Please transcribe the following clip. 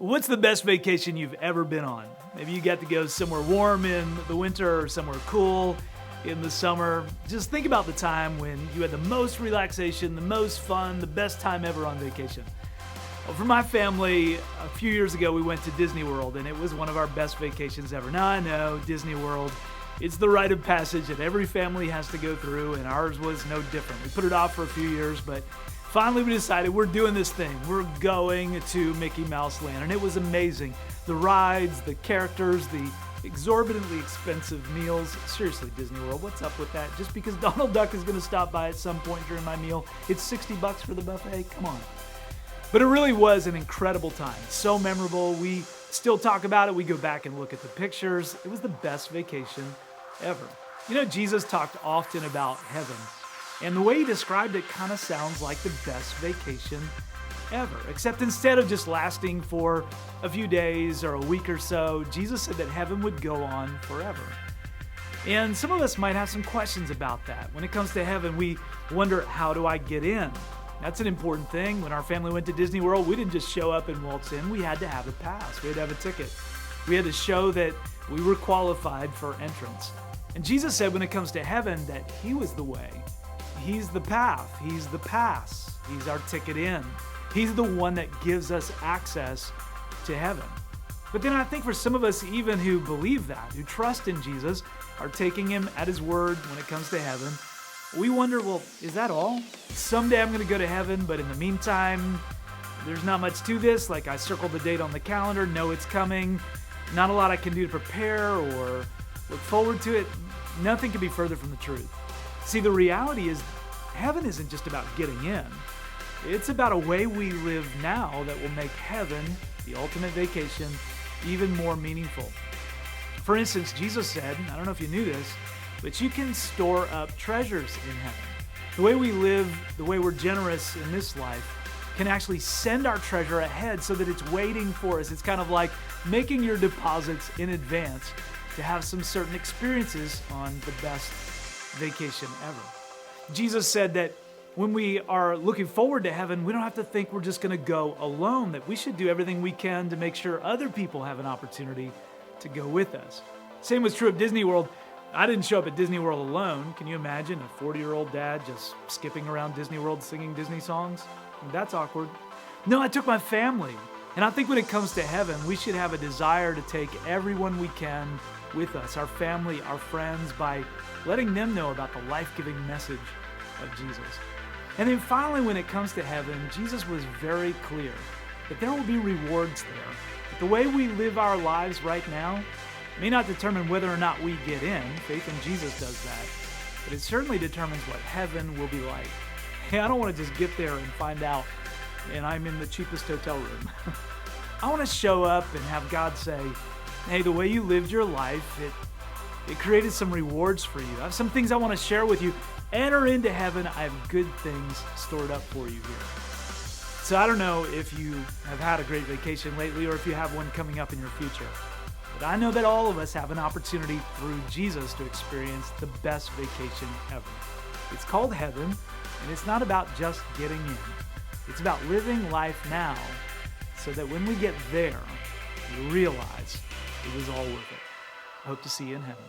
What's the best vacation you've ever been on? Maybe you got to go somewhere warm in the winter or somewhere cool in the summer. Just think about the time when you had the most relaxation, the most fun, the best time ever on vacation. Well, for my family, a few years ago, we went to Disney World, and it was one of our best vacations ever. Now, I know Disney World, it's the rite of passage that every family has to go through, and ours was no different. We put it off for a few years, but finally we decided we're doing this thing. We're going to Mickey Mouse Land, and it was amazing. The rides, the characters, the exorbitantly expensive meals. Seriously, Disney World, what's up with that? Just because Donald Duck is going to stop by at some point during my meal, it's $60 for the buffet? Come on. But it really was an incredible time. So memorable. We still talk about it. We go back and look at the pictures. It was the best vacation ever. You know, Jesus talked often about heaven, and the way he described it kind of sounds like the best vacation ever. Except instead of just lasting for a few days or a week or so, Jesus said that heaven would go on forever. And some of us might have some questions about that. When it comes to heaven, we wonder, how do I get in? That's an important thing. When our family went to Disney World, we didn't just show up and waltz in. We had to have a pass. We had to have a ticket. We had to show that we were qualified for entrance. And Jesus said when it comes to heaven that he was the way. He's the path. He's the pass. He's our ticket in. He's the one that gives us access to heaven. But then I think for some of us, even who believe that, who trust in Jesus, are taking him at his word when it comes to heaven, we wonder, well, is that all? Someday I'm going to go to heaven, but in the meantime, there's not much to this. Like, I circled the date on the calendar, know it's coming. Not a lot I can do to prepare or look forward to it. Nothing can be further from the truth. See, the reality is, heaven isn't just about getting in. It's about a way we live now that will make heaven, the ultimate vacation, even more meaningful. For instance, Jesus said, I don't know if you knew this, but you can store up treasures in heaven. The way we live, the way we're generous in this life, can actually send our treasure ahead so that it's waiting for us. It's kind of like making your deposits in advance to have some certain experiences on the best vacation ever. Jesus said that when we are looking forward to heaven, we don't have to think we're just going to go alone, that we should do everything we can to make sure other people have an opportunity to go with us. Same was true of Disney World. I didn't show up at Disney World alone. Can you imagine a 40-year-old dad just skipping around Disney World singing Disney songs? That's awkward. No, I took my family. And I think when it comes to heaven, we should have a desire to take everyone we can with us, our family, our friends, by letting them know about the life-giving message of Jesus. And then finally, when it comes to heaven, Jesus was very clear that there will be rewards there. But the way we live our lives right now may not determine whether or not we get in. Faith in Jesus does that. But it certainly determines what heaven will be like. Hey, I don't want to just get there and find out and I'm in the cheapest hotel room. I want to show up and have God say, hey, the way you lived your life, it created some rewards for you. I have some things I want to share with you. Enter into heaven. I have good things stored up for you here. So I don't know if you have had a great vacation lately or if you have one coming up in your future. But I know that all of us have an opportunity through Jesus to experience the best vacation ever. It's called heaven, and it's not about just getting in. It's about living life now so that when we get there, we realize it was all worth it. I hope to see you in heaven.